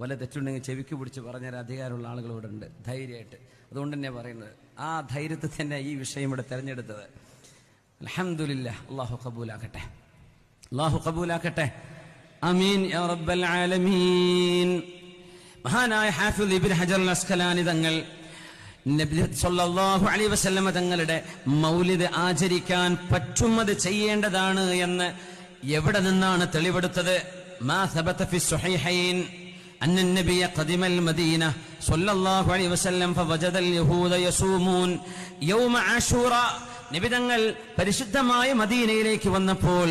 വല്ല തെറ്റുണ്ടെങ്കിൽ ചെവിക്ക് പിടിച്ച് പറഞ്ഞൊരു അധികാരമുള്ള ആളുകളോട് ഉണ്ട് ധൈര്യമായിട്ട്. അതുകൊണ്ട് തന്നെ പറയുന്നത് ആ ധൈര്യത്തിൽ തന്നെ ഈ വിഷയം ഇവിടെ തിരഞ്ഞെടുത്തത്. അൽഹംദുലില്ലാഹ്. അല്ലാഹു ഖബൂലാക്കട്ടെ, അല്ലാഹു ഖബൂലാക്കട്ടെ. ആമീൻ യാ റബ്ബൽ ആലമീൻ. മഹാനായ ഹാഫിദ് ഇബ്നു ഹജർ അൽ അസ്ഖലാനി തങ്ങൾ നബി സല്ലല്ലാഹു അലൈഹി വസല്ലം തങ്ങളുടെ മൗലിദ് ആചരിക്കാൻ പറ്റുന്നത് ചെയ്യേണ്ടതാണ് എന്ന് എവിടെ നിന്നാണ് തെളിവെടുത്തത്? മാ സബത ഫി സ്വഹീഹൈൻ അന്ന നബിയ ഖദിമൽ മദീന സല്ലല്ലാഹു അലൈഹി വസല്ലം ഫവജദൽ യഹൂദ യസൂമൂൻ യൗമ ആശൂറ. നബി തങ്ങൾ പരിശുദ്ധമായ മദീനയിലേക്ക് വന്നപ്പോൾ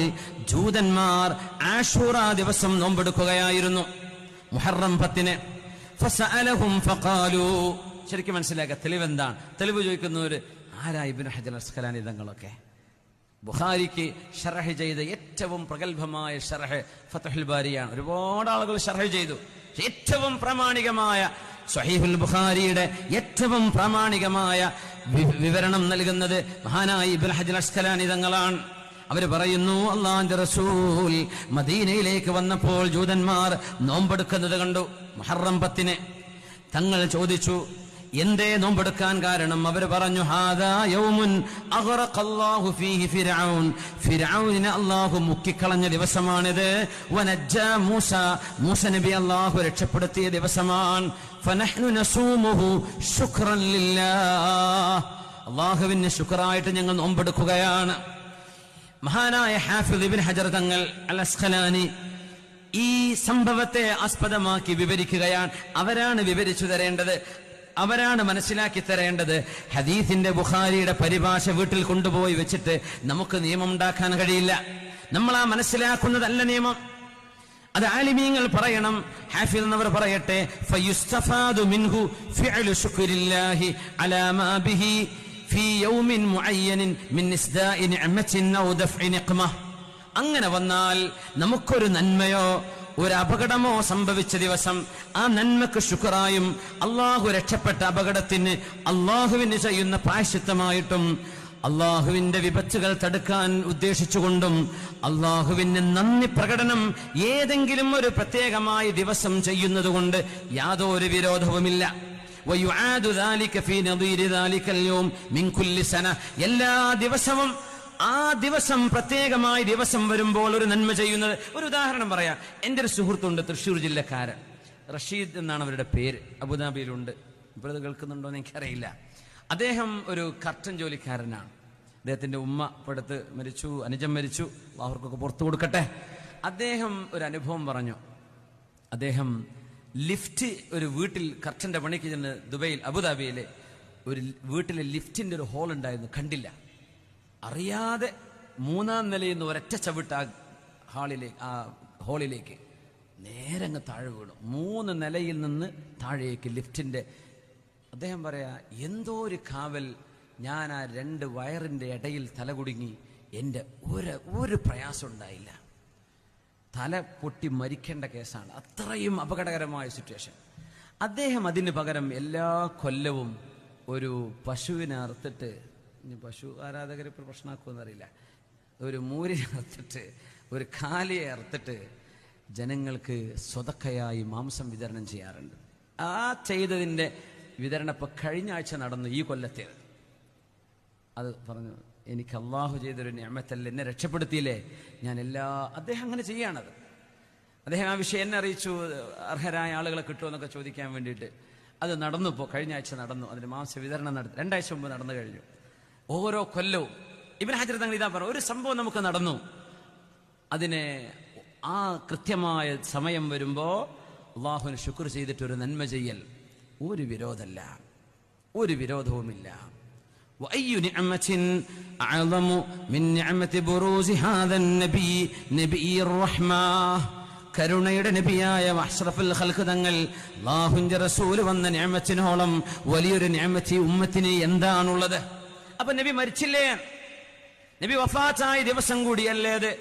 ജൂതന്മാർ ആശൂറ ദിവസം നോമ്പെടുക്കുകയായിരുന്നു, മുഹറം 10. ഫസഅലഹും ഫഖാലു. ശരിക്കും മനസ്സിലാക്കുക തെളിവെന്താണ്? തെളിവ് ചോദിക്കുന്നവര് ആരാ? ഇബ്നു ഹജർ അസ്ഖലാനി തങ്ങളൊക്കെ. ബുഖാരിക്ക് ഷറഹ് ചെയ്ത ഏറ്റവും പ്രഗത്ഭമായ ഷറഹ് ഫത്ഹുൽ ബാരിയാണ്. ഒരുപാട് ആളുകൾ ഷറഹ് ചെയ്തു. ഏറ്റവും പ്രാമാണികമായ സ്വഹീഹുൽ ബുഖാരിയുടെ ഏറ്റവും പ്രാമാണികമായ വിവരണം നൽകുന്നത് മഹാനായ ഇബ്നു ഹജർ അസ്ഖലാനി തങ്ങളാണ്. അവര് പറയുന്നു, അല്ലാഹുവിന്റെ റസൂൽ മദീനയിലേക്ക് വന്നപ്പോൾ ജൂതന്മാർ നോമ്പെടുക്കുന്നത് കണ്ടു, മുഹറം 10. തങ്ങൾ ചോദിച്ചു, എന്തേ നോമ്പെടുക്കാൻ കാരണം? അവര് പറഞ്ഞു, ഹാദാ യൗമുൻ അഗ്റഖല്ലാഹു ഫീഹി ഫിർഔൻ. ഫിർഔനെ അല്ലാഹു മുക്കിക്കളഞ്ഞ ദിവസമാണിത്. വനജ്ജാ മൂസ, മൂസ നബി അല്ലാഹു രക്ഷപ്പെടുത്തിയ ദിവസമാണ്. ഫനഹ്നു നസൂമുഹു ശുക്രൻ ലില്ലാഹ്. അല്ലാഹുവിന് ശുക്റായിട്ട് ഞങ്ങൾ നോമ്പെടുക്കുകയാണ്. മഹാനായ ഹാഫിദ് ഇബ്നു ഹജർ തങ്ങൾ അൽ അസ്ഖലാനി ഈ സംഭവത്തെ ആസ്പദമാക്കി വിവരിക്കുകയാണ്. അവരാണ് വിവരിച്ചു തരേണ്ടത്, അവരാണ് മനസ്സിലാക്കി തരേണ്ടത്. ഹദീസിന്റെ ബുഖാരിയുടെ പരിഭാഷ വീട്ടിൽ കൊണ്ടുപോയി വെച്ചിട്ട് നമുക്ക് നിയമം ഉണ്ടാക്കാൻ കഴിയില്ല. നമ്മൾ ആ മനസ്സിലാക്കുന്നതല്ല നിയമം. അത് ആലിമീങ്ങൾ പറയണം. ഹാഫിദ് എന്നവർ പറയട്ടെ, ഫയുസ്തഫാദു മിൻഹു ഫിഅലു ശുക്രില്ലാഹി അലാ മാ ബിഹി ഫീ യൗമിൻ മുഅയ്യനിൻ മിൻ ഇസ്ദാഇ നിഅമത്തിൻ ഔ ദഫ്ഇ നിഖ്മ. അങ്ങനെ വന്നാൽ നമുക്കൊരു നന്മയോ ഒരു അപകടമോ സംഭവിച്ച ദിവസം ആ നന്മക്ക് ശുക്റായും അള്ളാഹു രക്ഷപ്പെട്ട അപകടത്തിന് അള്ളാഹുവിന് ചെയ്യുന്ന പ്രായശ്ചിത്തമായിട്ടും അള്ളാഹുവിന്റെ വിപത്തുകൾ തടുക്കാൻ ഉദ്ദേശിച്ചുകൊണ്ടും അള്ളാഹുവിന് നന്ദി പ്രകടനം ഏതെങ്കിലും ഒരു പ്രത്യേകമായ ദിവസം ചെയ്യുന്നത് കൊണ്ട് യാതൊരു വിരോധവുമില്ല. എല്ലാ ദിവസവും ആ ദിവസം പ്രത്യേകമായ ദിവസം വരുമ്പോൾ ഒരു നന്മ ചെയ്യുന്നത്. ഒരു ഉദാഹരണം പറയാം. എൻ്റെ ഒരു സുഹൃത്തുണ്ട്, തൃശ്ശൂർ ജില്ലക്കാരൻ, റഷീദ് എന്നാണ് അവരുടെ പേര്. അബുദാബിയിലുണ്ട്. ഇപ്പോൾ ഇത് കേൾക്കുന്നുണ്ടോ എന്ന് എനിക്കറിയില്ല. അദ്ദേഹം ഒരു കർട്ടൻ ജോലിക്കാരനാണ്. അദ്ദേഹത്തിന്റെ ഉമ്മ ഇപ്പോഴത്ത് മരിച്ചു, അനുജം മരിച്ചു, അവർക്കൊക്കെ പുറത്തു കൊടുക്കട്ടെ. അദ്ദേഹം ഒരു അനുഭവം പറഞ്ഞു. അദ്ദേഹം ലിഫ്റ്റ്, ഒരു വീട്ടിൽ കർട്ടന്റെ പണിക്ക് ചെന്ന് ദുബൈയിൽ അബുദാബിയിലെ ഒരു വീട്ടിലെ ലിഫ്റ്റിന്റെ ഒരു ഹോൾ ഉണ്ടായിരുന്നു, കണ്ടില്ല. അറിയാതെ 3-ാം നിലയിൽ നിന്ന് ഒരൊറ്റ ചവിട്ട് ആ ഹോളിലേക്ക് നേരെ അങ്ങ് താഴെ വീണു. 3 നിലയിൽ നിന്ന് താഴേക്ക് ലിഫ്റ്റിന്റെ. അദ്ദേഹം പറയാ, എന്തോ ഒരു കാവൽ. ഞാൻ ആ 2 വയറിന്റെ ഇടയിൽ തലകുടുങ്ങി. എൻ്റെ ഒരു പ്രയാസം ഉണ്ടായില്ല. തല പൊട്ടി മരിക്കേണ്ട കേസാണ്. അത്രയും അപകടകരമായ സിറ്റുവേഷൻ. അദ്ദേഹം അതിന് പകരം എല്ലാ കൊല്ലവും ഒരു പശുവിനെ അറുത്തിട്ട്, പശു ആരാധകർ ഇപ്പോൾ പ്രശ്നമാക്കുമെന്നറിയില്ല, ഒരു മൂരിനെ അറുത്തിട്ട്, ഒരു കാലിയെ അറുത്തിട്ട് ജനങ്ങൾക്ക് സ്വതക്കയായി മാംസം വിതരണം ചെയ്യാറുണ്ട്. ആ ചെയ്തതിൻ്റെ വിതരണം ഇപ്പം കഴിഞ്ഞ ആഴ്ച നടന്നു, ഈ കൊല്ലത്തേത്. അത് പറഞ്ഞു, എനിക്ക് അള്ളാഹു ചെയ്തൊരു നിഅമത്തല്ലേ, എന്നെ രക്ഷപ്പെടുത്തിയില്ലേ, ഞാൻ അദ്ദേഹം അങ്ങനെ ചെയ്യാണത്. അദ്ദേഹം ആ വിഷയം എന്നെ അറിയിച്ചു, അർഹരായ ആളുകളെ കിട്ടുമെന്നൊക്കെ ചോദിക്കാൻ വേണ്ടിയിട്ട്. അത് നടന്നു, ഇപ്പോൾ കഴിഞ്ഞ ആഴ്ച നടന്നു. അതിന് മാംസ വിതരണം നടത്തി 2 ആഴ്ച മുമ്പ് നടന്നു കഴിഞ്ഞു. ഓരോ കൊല്ലവും ഇബ്നു ഹജർ തങ്ങൾ ഇതാ പറഞ്ഞു, ഒരു സംഭവം നമുക്ക് നടന്നു, അതിനെ ആ കൃത്യമായ സമയം വരുമ്പോ അള്ളാഹുവിന് ശുക്ർ ചെയ്തിട്ട് ഒരു നന്മ ചെയ്യൽ ഒരു വിരോധമല്ല, ഒരു വിരോധവുമില്ല. وأي نعمة أعظم من نعمة بروز هذا النبي نبي الرحمة. കരുണയുടെ നബിയായ അഷ്റഫുൽ ഖൽഖ് തങ്ങൾ, അല്ലാഹുവിന്റെ റസൂൽ വന്ന നിഅമത്തിനോളം വലിയൊരു നിഅമത്ത് ഉമ്മത്തിന് എന്താണുള്ളത്? അപ്പൊ നബി മരിച്ചില്ലേ? നബി വഫാത്തായ ദിവസം കൂടിയല്ലേ അത്?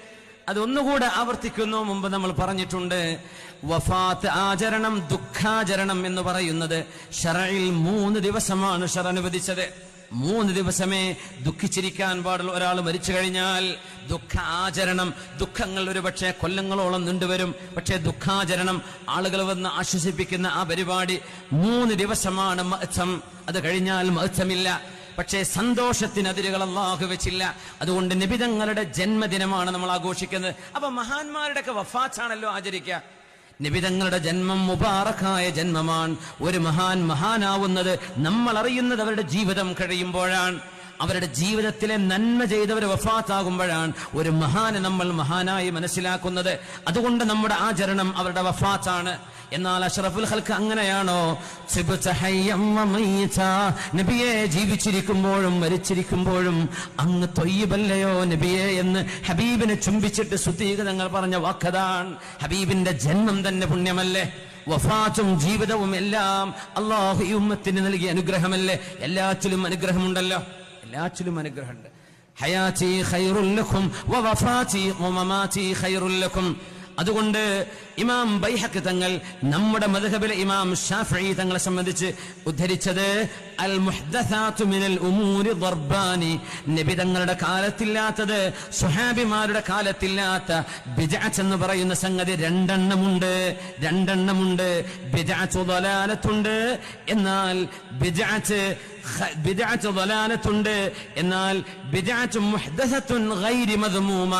അതൊന്നുകൂടെ ആവർത്തിക്കുന്നു. മുമ്പ് നമ്മൾ പറഞ്ഞിട്ടുണ്ട്, വഫാത്ത് ആചരണം, ദുഃഖാചരണം എന്ന് പറയുന്നത് ശറഇൽ 3 ദിവസമാണ് ശറ അനുവദിച്ചത്. 3 ദിവസമേ ദുഃഖിച്ചിരിക്കാൻ പാടുള്ളൂ. ഒരാൾ മരിച്ചു കഴിഞ്ഞാൽ ദുഃഖാചരണം, ദുഃഖങ്ങൾ ഒരുപക്ഷെ കൊല്ലങ്ങളോളം നീണ്ടുവരും. പക്ഷേ ദുഃഖാചരണം, ആളുകൾ വന്ന് ആശ്വസിപ്പിക്കുന്ന ആ പരിപാടി 3 ദിവസമാണ് മഅ്സം. അത് കഴിഞ്ഞാൽ മഅ്സമില്ല. പക്ഷേ സന്തോഷത്തിന് അതിരുകൾ അല്ലാഹു വെച്ചില്ല. അതുകൊണ്ട് നബി തങ്ങളുടെ ജന്മദിനമാണ് നമ്മൾ ആഘോഷിക്കുന്നത്. അപ്പൊ മഹാന്മാരുടെ ഒക്കെ വഫാത്താണല്ലോ ആചരിക്കുക. നബി തങ്ങളുടെ ജന്മം മുബാറക്കായ ജന്മമാണ്. ഒരു മഹാനാവുന്നത് നമ്മൾ അറിയുന്നത് അവരുടെ ജീവിതം കഴിയുമ്പോഴാണ്. അവരുടെ ജീവിതത്തിലെ നന്മ ചെയ്തവർ വഫാത്താകുമ്പോഴാണ് ഒരു മഹാനെ നമ്മൾ മഹാനായി മനസ്സിലാക്കുന്നത്. അതുകൊണ്ട് നമ്മുടെ ആചരണം അവരുടെ വഫാത്താണ്. എന്നാൽ അഷ്റഫുൽ ഖൽഖ് അങ്ങനെയാണോ? നബിയെ ജീവിച്ചിരിക്കുമ്പോഴും മരിച്ചിരിക്കുമ്പോഴും അങ്ങ് തൊയ്യിബല്ലയോ നബിയെ എന്ന് ഹബീബിനെ ചുംബിച്ചിട്ട് സുദീഖതങ്ങൾ പറഞ്ഞ വാക്കതാണ്. ഹബീബിന്റെ ജന്മം തന്നെ പുണ്യമല്ലേ? വഫാത്തും ജീവിതവും എല്ലാം അല്ലാഹു ഈ ഉമ്മത്തിന് നൽകിയ അനുഗ്രഹമല്ലേ? എല്ലാറ്റിലും അനുഗ്രഹമുണ്ടല്ലോ, എല്ലാറ്റിലും അനുഗ്രഹമുണ്ട്. ഹയാതി ഖൈറുൽ ലക്കും വവഫാതി വമമാതി ഖൈറുൽ ലക്കും. അതുകൊണ്ട് ഇമാം ബൈഹഖി തങ്ങൾ നമ്മുടെ മദ്ഹബിലെ ഇമാം ഷാഫിഈ തങ്ങളെ സംബന്ധിച്ച് ഉദ്ധരിച്ചത് അൽ മുഹ്ദസാതു മിനൽ ഉമൂരി ദർബാനി, നബി തങ്ങളുടെ കാലത്തില്ലാത്തത്, സ്വഹാബിമാരുടെ കാലത്തില്ലാത്ത ബിദ്അത്ത് എന്ന് പറയുന്ന സംഗതി രണ്ടെണ്ണമുണ്ട്. ബിദ്അത്ത് ദലാലത്തുണ്ട്, എന്നാൽ ബിദ്അത്ത് ദലാലത്തുണ്ട്, എന്നാൽ ബിദ്അത്ത് മുഹ്ദസത്തുൻ ഗൈരി മദ്മൂമ,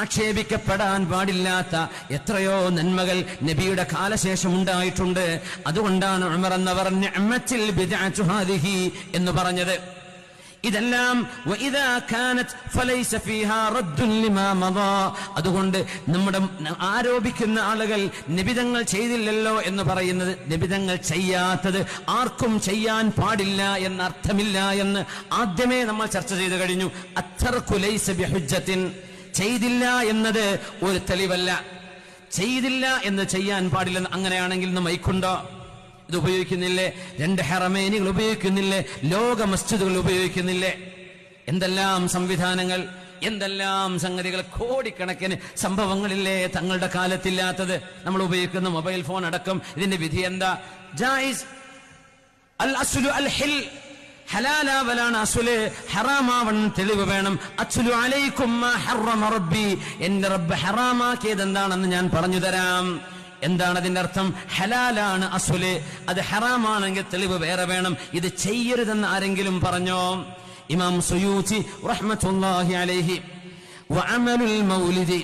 ആക്ഷേപിക്കപ്പെടാൻ പാടില്ലാത്ത എത്രയോ നന്മകൾ നബിയുടെ കാലശേഷം ഉണ്ടായിട്ടുണ്ട്. അതുകൊണ്ടാണ് ഉമർ എന്നവർ നിഅമത്തിൽ ബിദ്അത്തു ഹാദിഹി എന്ന് പറഞ്ഞത്. ഇതെല്ലാം വഇദാ കാനത് ഫലൈസ ഫീഹാ റദ്ദുൻ ലിമാ മദാ. അതുകൊണ്ട് നമ്മുടെ ആരോപിക്കുന്ന ആളുകൾ നിബിതങ്ങൾ ചെയ്തില്ലല്ലോ എന്ന് പറയുന്നത്, നിബിതങ്ങൾ ചെയ്യാത്തത് ആർക്കും ചെയ്യാൻ പാടില്ല എന്നർത്ഥമില്ല എന്ന് ആദ്യമേ നമ്മൾ ചർച്ച ചെയ്തു കഴിഞ്ഞു. അത്തർകു ലൈസ ബിഹുജ്ജത്തിൻ, ചെയ്തില്ല എന്നത് ഒരു തെളിവല്ല. ചെയ്തില്ല എന്ന് ചെയ്യാൻ പാടില്ലെന്ന്. അങ്ങനെയാണെങ്കിൽ ഇന്ന് മൈക്കുണ്ടോ? ഇത് ഉപയോഗിക്കുന്നില്ലേ? 2 ഹറമൈനുകൾ ഉപയോഗിക്കുന്നില്ലേ? ലോക മസ്ജിദുകൾ ഉപയോഗിക്കുന്നില്ലേ? എന്തെല്ലാം സംവിധാനങ്ങൾ, എന്തെല്ലാം സംഗതികൾ, കോടിക്കണക്കിന് സംഭവങ്ങളില്ലേ തങ്ങളുടെ കാലത്തില്ലാത്തത്? നമ്മൾ ഉപയോഗിക്കുന്ന മൊബൈൽ ഫോൺ അടക്കം ഇതിന്റെ വിധി എന്താ? ജായിസ്. അൽ അസ്ലു അൽ ഹിൽ, ഹലാലാവലാണ് അസുല്, ഹറാമാവണം തെളിവ് വേണം. അസ്ലു അലൈക്കും മാ ഹറമ റബ്ബി, എന്റെ റബ്ബ് ഹറാമാക്കിയത് എന്താണെന്ന് ഞാൻ പറഞ്ഞു തരാം. എന്താണ് അതിന്റെ അർത്ഥം? ഹലാലാണ് അസുല്, അത് ഹറാമാണെങ്കിൽ തെളിവ് വേറെ വേണം. ഇത് ചെയ്യരുതെന്ന് ആരെങ്കിലും പറഞ്ഞോ? ഇമാം സുയൂത്തി റഹ്മത്തുള്ളാഹി അലൈഹി വഅമലുൽ മൗലിദി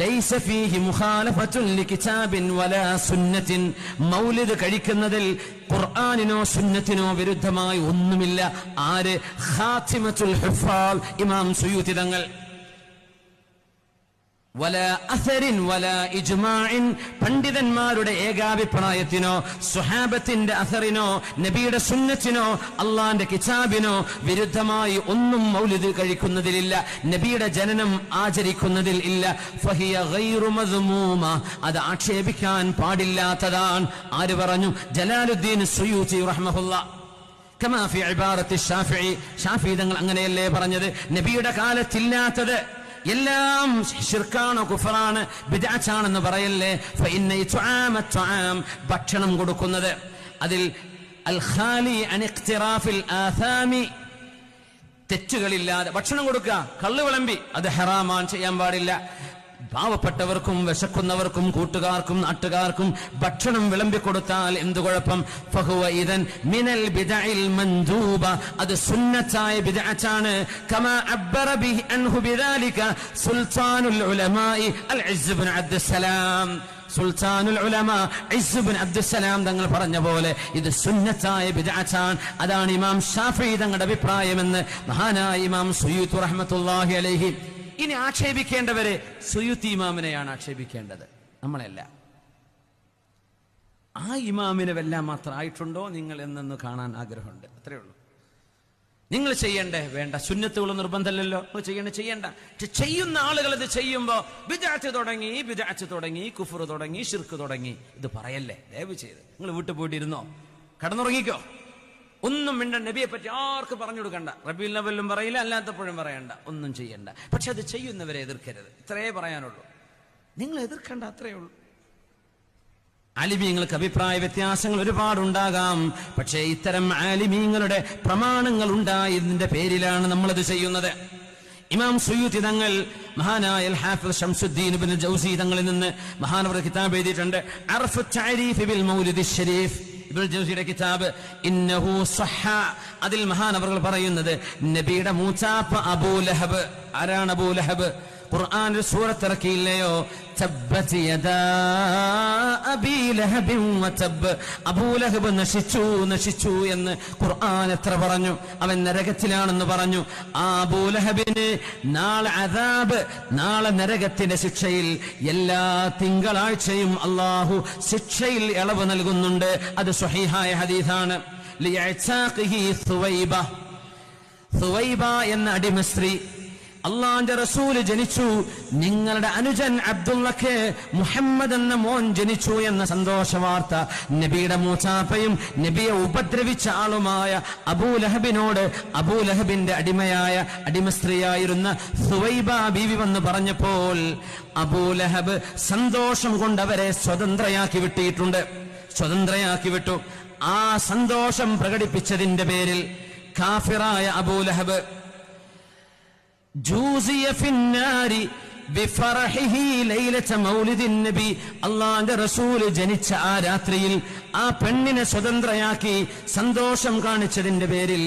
ലൈസ ഫീഹി മുഖാലഫത്തുൻ ലികിതാബിൻ വലാ സുന്നത്തിൻ. മൗലിദ് കഴിക്കുന്നതിൽ ഖുർആനിനോ സുന്നത്തിനോ വിരുദ്ധമായി ഒന്നുമില്ല. ആര്? ഖാതിമത്തുൽ ഹുഫാൽ ഇമാം സുയൂത്തി തങ്ങൾ. വലാ അസരിൻ വലാ ഇജ്മാഇൻ, പണ്ഡിതന്മാരുടെ ഏകാഭിപ്രായത്തിനോ സ്വഹാബത്തിന്റെ അസറിനോ നബിയുടെ സുന്നത്തിനോ അള്ളാന്റെ കിതാബിനോ വിരുദ്ധമായി ഒന്നും മൗലിദ് കഴിക്കുന്നതിലില്ല, നബിയുടെ ജനനം ആചരിക്കുന്നതിൽ ഇല്ല. ഫഹിയ ഗൈറു മദ്മൂമ, അത് ആക്ഷേപിക്കാൻ പാടില്ലാത്തതാണ്. ആര് പറഞ്ഞു? ജലാലുദ്ദീൻ സുയൂത്തി റഹ്മഹുല്ലാഹ്. കമാ ഫി ഇബാറത്തി ഷാഫിഈ, ഷാഫിഈ തങ്ങൾ അങ്ങനെയല്ലേ പറഞ്ഞത്? നബിയുടെ കാലത്തില്ലാത്തത് എല്ലാം ശിർക്കാണ്, കുഫറാണ്, ബിദ്അത്താണെന്ന് പറയല്ലേ. ഫഇന്ന ഇത്ആമ ത്വആം, ഭക്ഷണം കൊടുക്കുന്നത്, അതിൽ അൽ ഖാലി അൻ ഇഖ്തിറാഫിൽ ആഥാമി, തെറ്റുകളില്ലാതെ ഭക്ഷണം കൊടുക്കുക. കള്ള് വിളമ്പി അത് ഹറാമാണ്, ചെയ്യാൻ പാടില്ല. പാവപ്പെട്ടവർക്കും വിശക്കുന്നവർക്കും കൂട്ടുകാർക്കും നാട്ടുകാർക്കും ഭക്ഷണം വിളമ്പിക്കൊടുത്താൽ എന്തു കുഴപ്പം? ഫഹുവ ഇദൻ മിനൽ ബിദഇൽ മൻദൂബ, അത് സുന്നത്തായ ബിദ്അത്താണ്. കമാ അബ്ബറ ബിഹി അൻഹു ബിദാലിക സുൽത്താനുൽ ഉലമാഇ അൽ ഇസ്സ് ഇബ്നു അബ്ദുസ്സലാം. സുൽത്താനുൽ ഉലമ ഇസ്സ് ഇബ്നു അബ്ദുസ്സലാം തങ്ങൾ പറഞ്ഞ പോലെ ഇത് സുന്നത്തായ ബിദ്അത്താണ്. അതാണ് ഇമാം ഷാഫിഈ തങ്ങളുടെ അഭിപ്രായമെന്ന് മഹാനായ ഇമാം സുയൂത്തി റഹ്മത്തുള്ളാഹി അലൈഹി. ഇനി ആക്ഷേപിക്കേണ്ടവരെ സുയൂത്തി ഇമാമിനെയാണ് ആക്ഷേപിക്കേണ്ടത്, നമ്മളല്ല. ആ ഇമാമിനെ വല്ലാൻ മാത്രം ആയിട്ടുണ്ടോ നിങ്ങൾ എന്നൊന്ന് കാണാൻ ആഗ്രഹമുണ്ട്. അത്രേ ഉള്ളൂ. നിങ്ങൾ ചെയ്യണ്ടേ? വേണ്ട. സുന്നത്തുകൾ നിർബന്ധമല്ലല്ലോ, ചെയ്യണ്ട. പക്ഷെ ചെയ്യുന്ന ആളുകൾ ഇത് ചെയ്യുമ്പോ ബിദ്അത്ത് തുടങ്ങി, കുഫർ തുടങ്ങി, ശിർക്ക് തുടങ്ങി, ഇത് പറയല്ലേ ദയവ് ചെയ്ത്. നിങ്ങൾ വീട്ടിൽ പോയിട്ടിരുന്നോ, കടന്നുറങ്ങിക്കോ, ഒന്നും മിണ്ട. നബിയെ പറ്റി ആർക്ക് പറഞ്ഞു കൊടുക്കണ്ട. റബീഉൽ അവ്വലിലും പറയില്ല, അല്ലാത്തപ്പോഴും പറയണ്ട, ഒന്നും ചെയ്യണ്ട. പക്ഷെ അത് ചെയ്യുന്നവരെ എതിർക്കരുത്, ഇത്രേ പറയാനുള്ളൂ. നിങ്ങൾ എതിർക്കണ്ട, അത്രേ ഉള്ളൂ. ആലിമീങ്ങൾക്ക് അഭിപ്രായ വ്യത്യാസങ്ങൾ ഒരുപാടുണ്ടാകാം. പക്ഷേ ഇത്തരം ആലിമീങ്ങളുടെ പ്രമാണങ്ങൾ ഉണ്ടായതിന്റെ പേരിലാണ് നമ്മളത് ചെയ്യുന്നത്. ഇമാം സുയൂത്തി തങ്ങൾ മഹാനായ അൽ ഹാഫിദ് ശംസുദ്ദീൻ ഇബ്നുൽ ജൗസി തങ്ങളിൽ നിന്ന് മഹാനവർ കിതാബ് എഴുതിയിട്ടുണ്ട്. അർഫു തഅരീഫ് ബിൽ മൗലിദി ശരീഫ്, ഇബ്നുൽ ജൗസിയുടെ കിതാബ്. ഇന്നഹു സഹ, അതിൽ മഹാനവറുകൾ പറയുന്നത് നബിയുടെ മൂച്ചാപ്പ അബൂ ലഹബ്. ആരാണ് അബൂ ലഹബ്? ഖുർആനിൽ സൂറത്ത് ഇറക്കിയില്ലയോ, തബ്ബത് യദാ അബീ ലഹബിൻ വതബ്, അബൂ ലഹബ് നശിച്ചു എന്ന് ഖുർആൻ എത്ര പറഞ്ഞു. അവൻ നരകത്തിലാണെന്ന് പറഞ്ഞു. ആ അബൂ ലഹബിന് നാളെ അദാബ്, നാളെ നരകത്തിന്റെ ശിക്ഷയിൽ എല്ലാ തിങ്കളാഴ്ചയും അല്ലാഹു ശിക്ഷയിൽ ഇളവ് നൽകുന്നുണ്ട്. അത് സ്വഹീഹായ ഹദീസാണ്. ലിയഅ്താഖിഹി സുവൈബ, സുവൈബ എന്ന അടിമ സ്ത്രീ, അള്ളാന്റെ റസൂല് ജനിച്ചു, നിങ്ങളുടെ അനുജൻ അബ്ദുള്ളക്ക് മുഹമ്മദ് എന്ന മോൻ ജനിച്ചു എന്ന സന്തോഷ വാർത്ത നബിയുടെ മൂച്ചാപ്പയും നബിയെ ഉപദ്രവിച്ച ആളുമായ അബൂലഹബിനോട് അബൂലഹബിന്റെ അടിമ സ്ത്രീയായിരുന്ന സുവൈബ ബീവി വന്ന് പറഞ്ഞപ്പോൾ അബൂലഹബ് സന്തോഷം കൊണ്ട് അവരെ സ്വതന്ത്രയാക്കി വിട്ടു. ആ സന്തോഷം പ്രകടിപ്പിച്ചതിന്റെ പേരിൽ കാഫിറായ അബൂലഹബ് ജൂസിയ ഫിന്നാരി ബിഫറഹിഹി ലൈലത മൗലിദിൻ നബി, അല്ലാഹുവിന്റെ റസൂൽ ജനിച്ച ആ രാത്രിയിൽ ആ പെണ്ണിനെ സ്വതന്ത്രയാക്കി സന്തോഷം കാണിച്ചതിന്റെ പേരിൽ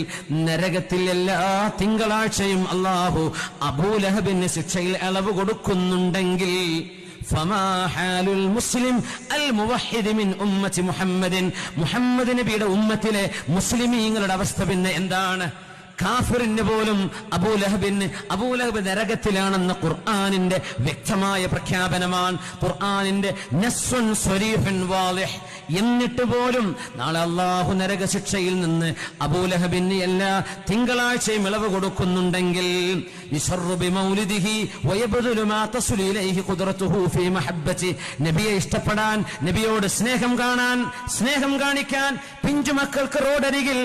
നരകത്തിൽ എല്ലാ തിങ്കളാഴ്ചയും അല്ലാഹു അബൂലഹബിന് ശിക്ഷയിൽ ഇളവ് കൊടുക്കുന്നുണ്ടെങ്കിൽ ഫമാ ഹാലുൽ മുസ്ലിം അൽ മുവഹിദ് മിൻ ഉമ്മത്തി മുഹമ്മദിൻ, മുഹമ്മദ് നബിയുടെ ഉമ്മത്തിലെ മുസ്ലിമീങ്ങളുടെ അവസ്ഥ പിന്നെ എന്താണ്? കാഫിറിന് പോലും അബൂലഹബ് നരകത്തിലാണെന്ന ഖുർആനിന്റെ വ്യക്തമായ പ്രഖ്യാപനമാണ്. ഖുർആനിന്റെ നസ്സുൻ സ്വരീഹുൻ വാളിഹ്. എന്നിട്ട് പോലും നാളെ അല്ലാഹു നരക ശിക്ഷയിൽ നിന്ന് അബൂലഹബിന് എല്ലാ തിങ്കളാഴ്ചയും ഇളവ് കൊടുക്കുന്നുണ്ടെങ്കിൽ നബിയെ ഇഷ്ടപ്പെടാൻ, നബിയോട് സ്നേഹം കാണിക്കാൻ പിഞ്ചുമക്കൾക്ക് റോഡരികിൽ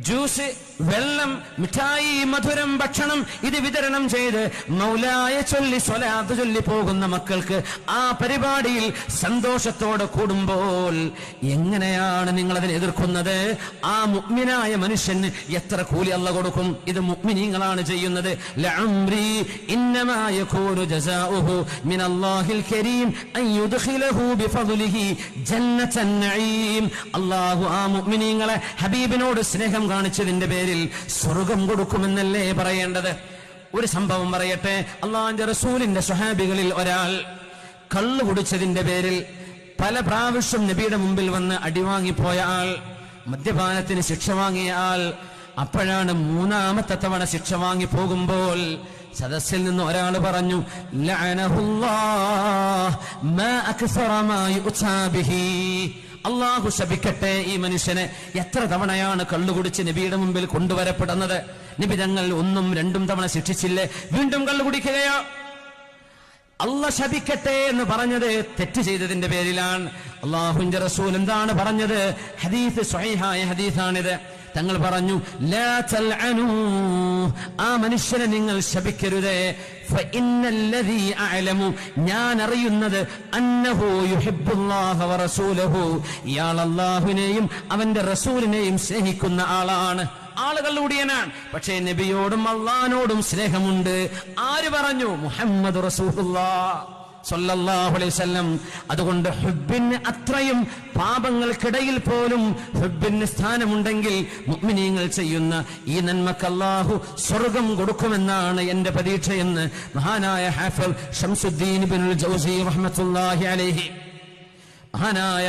ജ്യൂസ്, വെള്ളം, മിഠായി, മധുരം, ഭക്ഷണം ഇത് വിതരണം ചെയ്ത് മൗലായ ചൊല്ലി സ്വലാത്ത് ചൊല്ലി പോകുന്ന മക്കൾക്ക് ആ പരിപാടിയിൽ സന്തോഷത്തോടെ കൂടുമ്പോൾ എങ്ങനെയാണ് നിങ്ങൾ അതിനെ എതിർക്കുന്നത്? ആ മുഅ്മിനായ മനുഷ്യന് എത്ര കൂലി അല്ലാഹു കൊടുക്കും? ഇത് മുഅ്മിനീങ്ങളാണ് ചെയ്യുന്നത്. ലഅംരി ഇന്നമാ യകൂനു ജസാഉഹു മിനല്ലാഹിൽ കരീം അൻ യുദ്ഖിലഹു ബിഫദ്ലിഹി ജന്നതൻ നഈം. അല്ലാഹു ആ മുഅ്മിനീങ്ങളെ ഹബീബിനോട് സ്നേഹം കാണിച്ചതിന്റെ പേരിൽ സ്വർഗം കൊടുക്കുമെന്നല്ലേ പറയേണ്ടത്? ഒരു സംഭവം പറയട്ടെ. അള്ളാഹുവിന്റെ റസൂലിന്റെ സ്വഹാബികളിൽ ഒരാൾ കള്ളു കുടിച്ചതിന്റെ പേരിൽ പല പ്രാവശ്യം നബിയുടെ മുമ്പിൽ വന്ന് അടിവാങ്ങിപ്പോയ ആൾ, മദ്യപാനത്തിന് ശിക്ഷ വാങ്ങിയ ആൾ. അപ്പോഴാണ് മൂന്നാമത്തെ തവണ ശിക്ഷ വാങ്ങി പോകുമ്പോൾ സദസ്സിൽ നിന്ന് ഒരാൾ പറഞ്ഞു, ലഅനഹുല്ലാഹ് മാ അക്സറ മാ യുഅ്താ ബിഹി, അള്ളാഹു ശപിക്കട്ടെ ഈ മനുഷ്യനെ. എത്ര തവണയാണ് കള്ളുകുടിച്ച് നബിയുടെ മുമ്പിൽ കൊണ്ടുവരപ്പെടുന്നത്? നബി തങ്ങൾ 1ഉം 2ഉം തവണ ശിക്ഷിച്ചില്ലേ, വീണ്ടും കള്ളു കുടിക്കുകയോ? അള്ളാഹ് ശപിക്കട്ടെ എന്ന് പറഞ്ഞത് തെറ്റ് ചെയ്തതിന്റെ പേരിലാണ്. അള്ളാഹുവിന്റെ റസൂൽ എന്താണ് പറഞ്ഞത്? ഹദീസ് സ്വഹീഹായ ഹദീസാണിത്. തങ്ങൾ പറഞ്ഞു, ലാ തൽഅനൂ, ആ മനുഷ്യനെ നിങ്ങൾ ശപിക്കരുതേ. ഫഇന്നല്ലദീ അഅലമു, ഞാൻ അറിയുന്നത്, അന്നഹു യുഹിബ്ബുല്ലാഹ വറസൂലഹു, ഇയാൾ അല്ലാഹുവിനെയും അവന്റെ റസൂലിനെയും സ്നേഹിക്കുന്ന ആളാണ്. ആളുകളുടിയനാണ്, പക്ഷേ നബിയോടും അള്ളാഹിനോടും സ്നേഹമുണ്ട്. ആര് പറഞ്ഞു? മുഹമ്മദ് റസൂലുള്ളാഹ് സല്ലല്ലാഹു അലൈഹി വസല്ലം. അതുകൊണ്ട് ഹുബ്ബിന് അത്രയും പാപങ്ങൾക്കിടയിൽ പോലും ഹുബ്ബിന് സ്ഥാനമുണ്ടെങ്കിൽ മുഅ്മിനീങ്ങൾ ചെയ്യുന്ന ഈ നന്മക്ക് അല്ലാഹു സ്വർഗം കൊടുക്കുമെന്നാണ് എന്റെ പ്രതീക്ഷയെന്ന് മഹാനായ ഹാഫിദ് ശംസുദ്ദീൻ ഇബ്നുൽ ജൗസി റഹ്മത്തുള്ളാഹി അലൈഹി, മഹാനായ